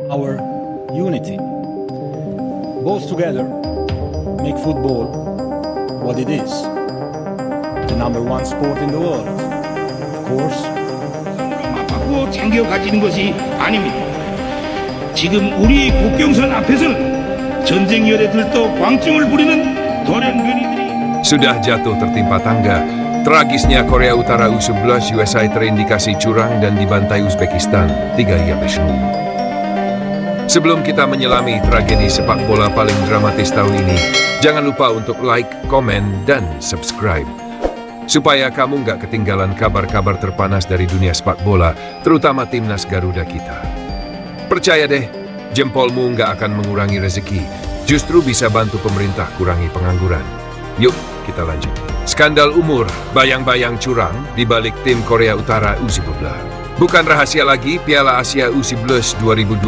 our unity. Both together make football what it is. The number one sport in the world. Of course. 맞바꾸어 챙겨 가지는 것이 아닙니다. 지금 우리 국경선 앞에서는 전쟁 열에 들떠 광증을 부리는 돌연변이들이 Sudah jatuh tertimpa tangga. Tragisnya Korea Utara U11 USA terindikasi curang dan dibantai Uzbekistan 3-0. Sebelum kita menyelami tragedi sepak bola paling dramatis tahun ini, jangan lupa untuk like, komen, dan subscribe. Supaya kamu nggak ketinggalan kabar-kabar terpanas dari dunia sepak bola, terutama timnas Garuda kita. Percaya deh, jempolmu nggak akan mengurangi rezeki, justru bisa bantu pemerintah kurangi pengangguran. Yuk, kita lanjut. Skandal umur, bayang-bayang curang di balik tim Korea Utara U11. Bukan rahasia lagi, Piala Asia U11 2025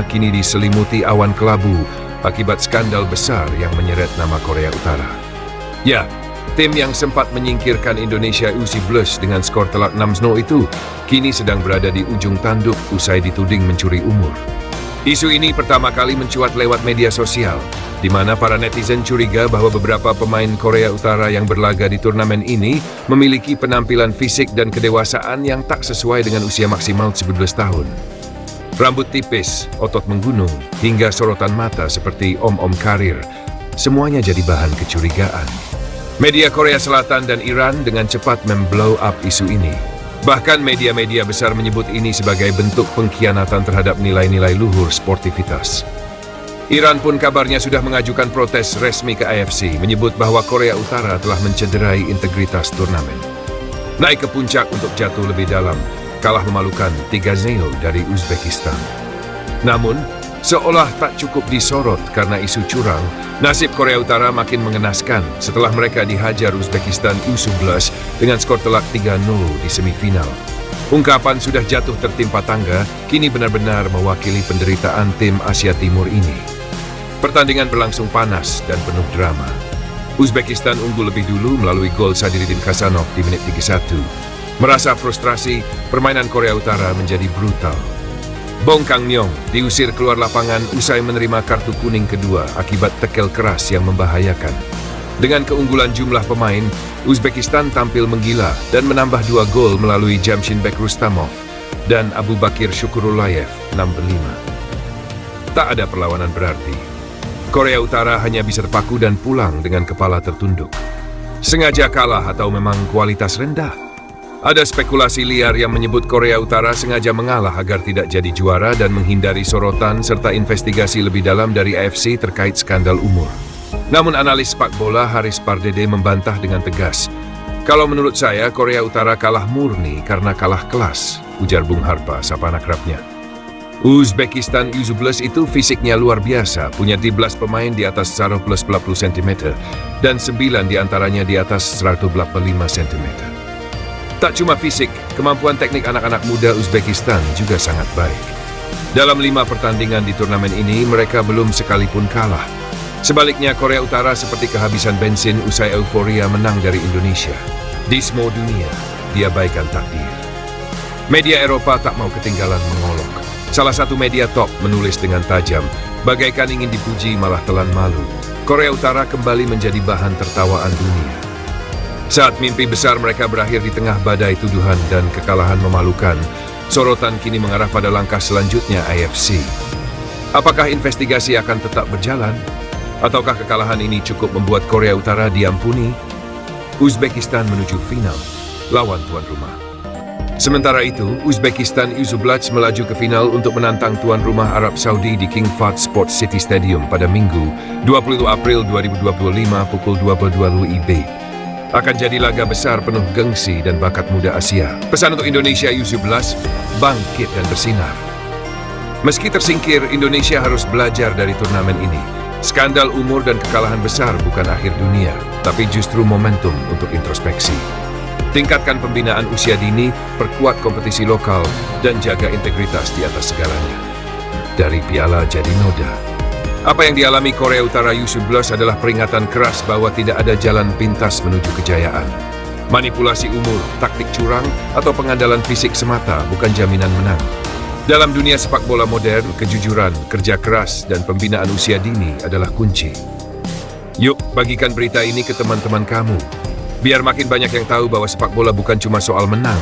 kini diselimuti awan kelabu akibat skandal besar yang menyeret nama Korea Utara. Ya, tim yang sempat menyingkirkan Indonesia U11 dengan skor telak 6-0 itu kini sedang berada di ujung tanduk usai dituding mencuri umur. Isu ini pertama kali mencuat lewat media sosial, di mana para netizen curiga bahwa beberapa pemain Korea Utara yang berlaga di turnamen ini memiliki penampilan fisik dan kedewasaan yang tak sesuai dengan usia maksimal 11 tahun. Rambut tipis, otot menggunung, hingga sorotan mata seperti om-om karir, semuanya jadi bahan kecurigaan. Media Korea Selatan dan Iran dengan cepat memblow up isu ini. Bahkan media-media besar menyebut ini sebagai bentuk pengkhianatan terhadap nilai-nilai luhur sportivitas. Iran pun kabarnya sudah mengajukan protes resmi ke AFC, menyebut bahwa Korea Utara telah mencederai integritas turnamen. Naik ke puncak untuk jatuh lebih dalam, kalah memalukan 3-0 dari Uzbekistan. Namun, seolah tak cukup disorot karena isu curang, nasib Korea Utara makin mengenaskan setelah mereka dihajar Uzbekistan U11 dengan skor telak 3-0 di semifinal. Ungkapan sudah jatuh tertimpa tangga kini benar-benar mewakili penderitaan tim Asia Timur ini. Pertandingan berlangsung panas dan penuh drama. Uzbekistan unggul lebih dulu melalui gol Sadriddin Khasanov di menit 31. Merasa frustrasi, permainan Korea Utara menjadi brutal. Bong Kang-myong diusir keluar lapangan usai menerima kartu kuning kedua akibat tekel keras yang membahayakan. Dengan keunggulan jumlah pemain, Uzbekistan tampil menggila dan menambah 2 gol melalui Jamshinbek Rustamov dan Abu Bakir Syukurullayev 65. Tak ada perlawanan berarti. Korea Utara hanya bisa terpaku dan pulang dengan kepala tertunduk. Sengaja kalah atau memang kualitas rendah? Ada spekulasi liar yang menyebut Korea Utara sengaja mengalah agar tidak jadi juara dan menghindari sorotan serta investigasi lebih dalam dari AFC terkait skandal umur. Namun analis sepak bola Haris Pardede membantah dengan tegas. Kalau menurut saya, Korea Utara kalah murni karena kalah kelas, ujar Bung Harpa, sapaan akrabnya. Uzbekistan U11 itu fisiknya luar biasa, punya 13 pemain di atas 140 cm dan 9 diantaranya di atas 185 cm. Tak cuma fisik, kemampuan teknik anak-anak muda Uzbekistan juga sangat baik. Dalam 5 pertandingan di turnamen ini, mereka belum sekalipun kalah. Sebaliknya, Korea Utara seperti kehabisan bensin usai euforia menang dari Indonesia. Di semua dunia, diabaikan takdir. Media Eropa tak mau ketinggalan mengolok. Salah satu media top menulis dengan tajam, bagaikan ingin dipuji malah telan malu. Korea Utara kembali menjadi bahan tertawaan dunia. Saat mimpi besar mereka berakhir di tengah badai tuduhan dan kekalahan memalukan, sorotan kini mengarah pada langkah selanjutnya AFC. Apakah investigasi akan tetap berjalan? Ataukah kekalahan ini cukup membuat Korea Utara diampuni? Uzbekistan menuju final, lawan tuan rumah. Sementara itu, Uzbekistan U11 melaju ke final untuk menantang tuan rumah Arab Saudi di King Fahd Sports City Stadium pada Minggu, 20 April 2025 pukul 22 WIB. Akan jadi laga besar penuh gengsi dan bakat muda Asia. Pesan untuk Indonesia U11, bangkit dan bersinar. Meski tersingkir, Indonesia harus belajar dari turnamen ini. Skandal umur dan kekalahan besar bukan akhir dunia, tapi justru momentum untuk introspeksi. Tingkatkan pembinaan usia dini, perkuat kompetisi lokal, dan jaga integritas di atas segalanya. Dari piala jadi noda. Apa yang dialami Korea Utara U11 adalah peringatan keras bahwa tidak ada jalan pintas menuju kejayaan. Manipulasi umur, taktik curang, atau pengandalan fisik semata bukan jaminan menang. Dalam dunia sepak bola modern, kejujuran, kerja keras, dan pembinaan usia dini adalah kunci. Yuk, bagikan berita ini ke teman-teman kamu. Biar makin banyak yang tahu bahwa sepak bola bukan cuma soal menang,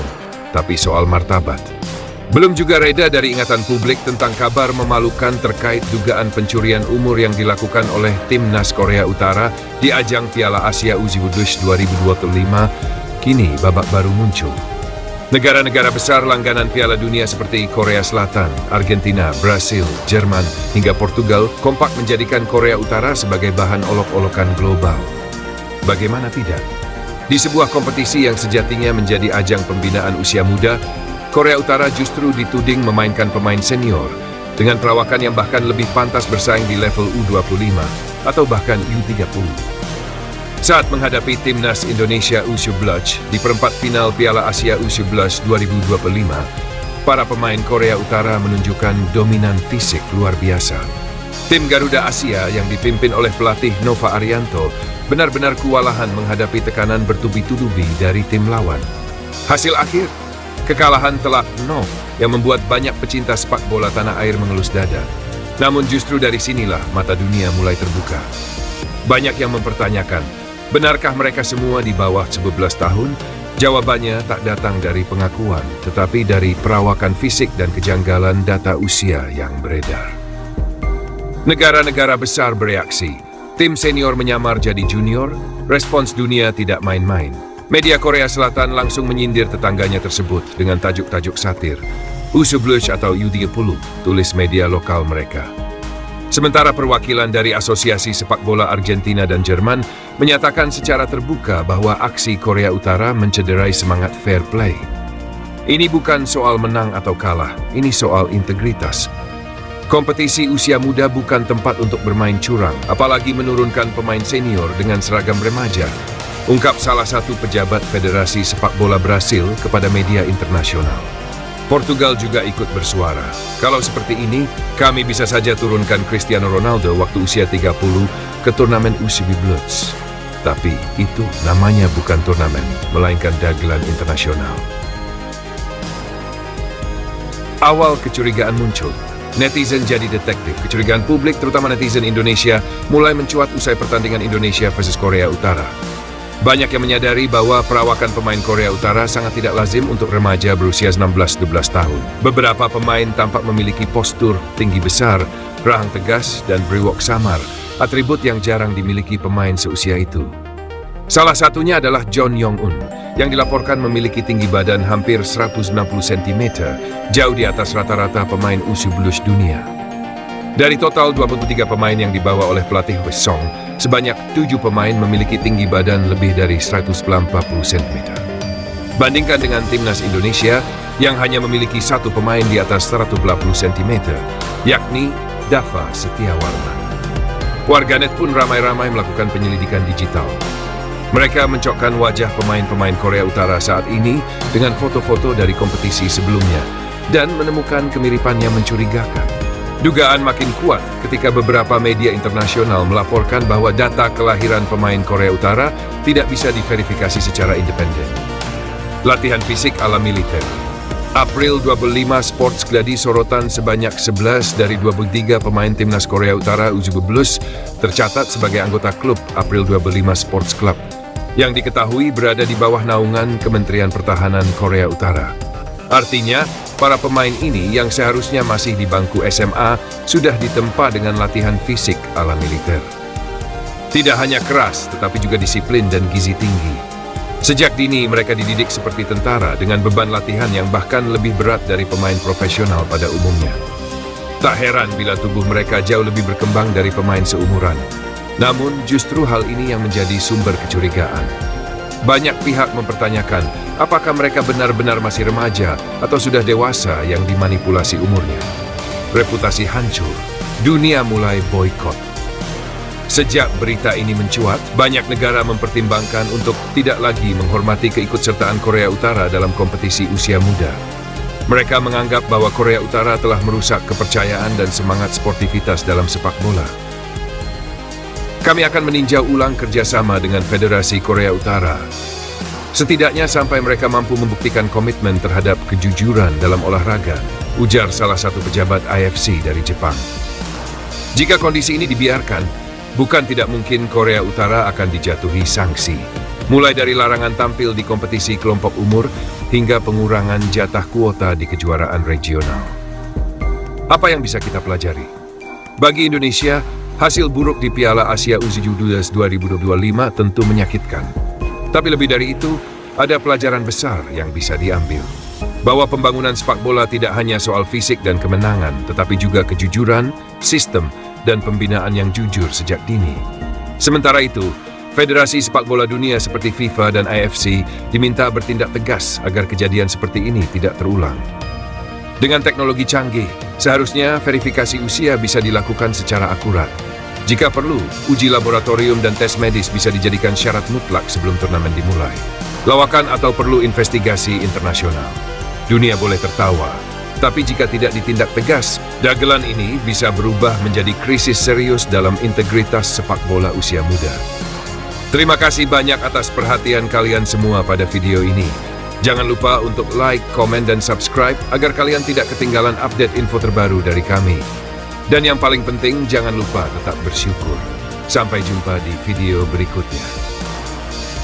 tapi soal martabat. Belum juga reda dari ingatan publik tentang kabar memalukan terkait dugaan pencurian umur yang dilakukan oleh timnas Korea Utara di ajang Piala Asia U17 2025, kini babak baru muncul. Negara-negara besar langganan Piala Dunia seperti Korea Selatan, Argentina, Brasil, Jerman, hingga Portugal kompak menjadikan Korea Utara sebagai bahan olok-olokan global. Bagaimana tidak? Di sebuah kompetisi yang sejatinya menjadi ajang pembinaan usia muda, Korea Utara justru dituding memainkan pemain senior dengan perawakan yang bahkan lebih pantas bersaing di level U25 atau bahkan U30. Saat menghadapi timnas Indonesia U17 di perempat final Piala Asia U17 2025, para pemain Korea Utara menunjukkan dominan fisik luar biasa. Tim Garuda Asia yang dipimpin oleh pelatih Nova Arianto benar-benar kewalahan menghadapi tekanan bertubi-tubi dari tim lawan. Hasil akhir, kekalahan telak 0 yang membuat banyak pecinta sepak bola tanah air mengelus dada. Namun justru dari sinilah mata dunia mulai terbuka. Banyak yang mempertanyakan, benarkah mereka semua di bawah 11 tahun? Jawabannya tak datang dari pengakuan, tetapi dari perawakan fisik dan kejanggalan data usia yang beredar. Negara-negara besar bereaksi. Tim senior menyamar jadi junior, respons dunia tidak main-main. Media Korea Selatan langsung menyindir tetangganya tersebut dengan tajuk-tajuk satir. U11 atau U30, tulis media lokal mereka. Sementara perwakilan dari Asosiasi Sepak Bola Argentina dan Jerman menyatakan secara terbuka bahwa aksi Korea Utara mencederai semangat fair play. Ini bukan soal menang atau kalah, ini soal integritas. Kompetisi usia muda bukan tempat untuk bermain curang, apalagi menurunkan pemain senior dengan seragam remaja, ungkap salah satu pejabat Federasi Sepak Bola Brasil kepada media internasional. Portugal juga ikut bersuara. Kalau seperti ini, kami bisa saja turunkan Cristiano Ronaldo waktu usia 30 ke turnamen U17. Tapi itu namanya bukan turnamen, melainkan dagelan internasional. Awal kecurigaan muncul. Netizen jadi detektif. Kecurigaan publik, terutama netizen Indonesia, mulai mencuat usai pertandingan Indonesia versus Korea Utara. Banyak yang menyadari bahwa perawakan pemain Korea Utara sangat tidak lazim untuk remaja berusia 16-17 tahun. Beberapa pemain tampak memiliki postur tinggi besar, rahang tegas, dan brewok samar, atribut yang jarang dimiliki pemain seusia itu. Salah satunya adalah John Yong-un, yang dilaporkan memiliki tinggi badan hampir 190 cm, jauh di atas rata-rata pemain U17 dunia. Dari total 23 pemain yang dibawa oleh pelatih Wes Song, sebanyak 7 pemain memiliki tinggi badan lebih dari 140 cm. Bandingkan dengan timnas Indonesia yang hanya memiliki satu pemain di atas 180 cm, yakni Dava Setiawarman. Warganet pun ramai-ramai melakukan penyelidikan digital. Mereka mencokkan wajah pemain-pemain Korea Utara saat ini dengan foto-foto dari kompetisi sebelumnya dan menemukan kemiripan yang mencurigakan. Dugaan makin kuat ketika beberapa media internasional melaporkan bahwa data kelahiran pemain Korea Utara tidak bisa diverifikasi secara independen. Latihan fisik ala militer. April 25 Sports Gladi sorotan sebanyak 11 dari 23 pemain timnas Korea Utara U17 tercatat sebagai anggota klub April 25 Sports Club yang diketahui berada di bawah naungan Kementerian Pertahanan Korea Utara. Artinya, para pemain ini yang seharusnya masih di bangku SMA sudah ditempa dengan latihan fisik ala militer. Tidak hanya keras, tetapi juga disiplin dan gizi tinggi. Sejak dini mereka dididik seperti tentara dengan beban latihan yang bahkan lebih berat dari pemain profesional pada umumnya. Tak heran bila tubuh mereka jauh lebih berkembang dari pemain seumuran. Namun justru hal ini yang menjadi sumber kecurigaan. Banyak pihak mempertanyakan apakah mereka benar-benar masih remaja atau sudah dewasa yang dimanipulasi umurnya. Reputasi hancur, dunia mulai boikot. Sejak berita ini mencuat, banyak negara mempertimbangkan untuk tidak lagi menghormati keikutsertaan Korea Utara dalam kompetisi usia muda. Mereka menganggap bahwa Korea Utara telah merusak kepercayaan dan semangat sportivitas dalam sepak bola. Kami akan meninjau ulang kerjasama dengan Federasi Korea Utara. Setidaknya sampai mereka mampu membuktikan komitmen terhadap kejujuran dalam olahraga ujar salah satu pejabat IFC dari Jepang. Jika kondisi ini dibiarkan, bukan tidak mungkin Korea Utara akan dijatuhi sanksi. Mulai dari larangan tampil di kompetisi kelompok umur hingga pengurangan jatah kuota di kejuaraan regional. Apa yang bisa kita pelajari? Bagi Indonesia, hasil buruk di Piala Asia U17 2025 tentu menyakitkan. Tapi lebih dari itu, ada pelajaran besar yang bisa diambil. Bahwa pembangunan sepak bola tidak hanya soal fisik dan kemenangan, tetapi juga kejujuran, sistem, dan pembinaan yang jujur sejak dini. Sementara itu, Federasi Sepak Bola Dunia seperti FIFA dan IFC diminta bertindak tegas agar kejadian seperti ini tidak terulang. Dengan teknologi canggih, seharusnya verifikasi usia bisa dilakukan secara akurat. Jika perlu, uji laboratorium dan tes medis bisa dijadikan syarat mutlak sebelum turnamen dimulai. Lawakan atau perlu investigasi internasional. Dunia boleh tertawa, tapi jika tidak ditindak tegas, dagelan ini bisa berubah menjadi krisis serius dalam integritas sepak bola usia muda. Terima kasih banyak atas perhatian kalian semua pada video ini. Jangan lupa untuk like, komen, dan subscribe agar kalian tidak ketinggalan update info terbaru dari kami. Dan yang paling penting, jangan lupa tetap bersyukur. Sampai jumpa di video berikutnya.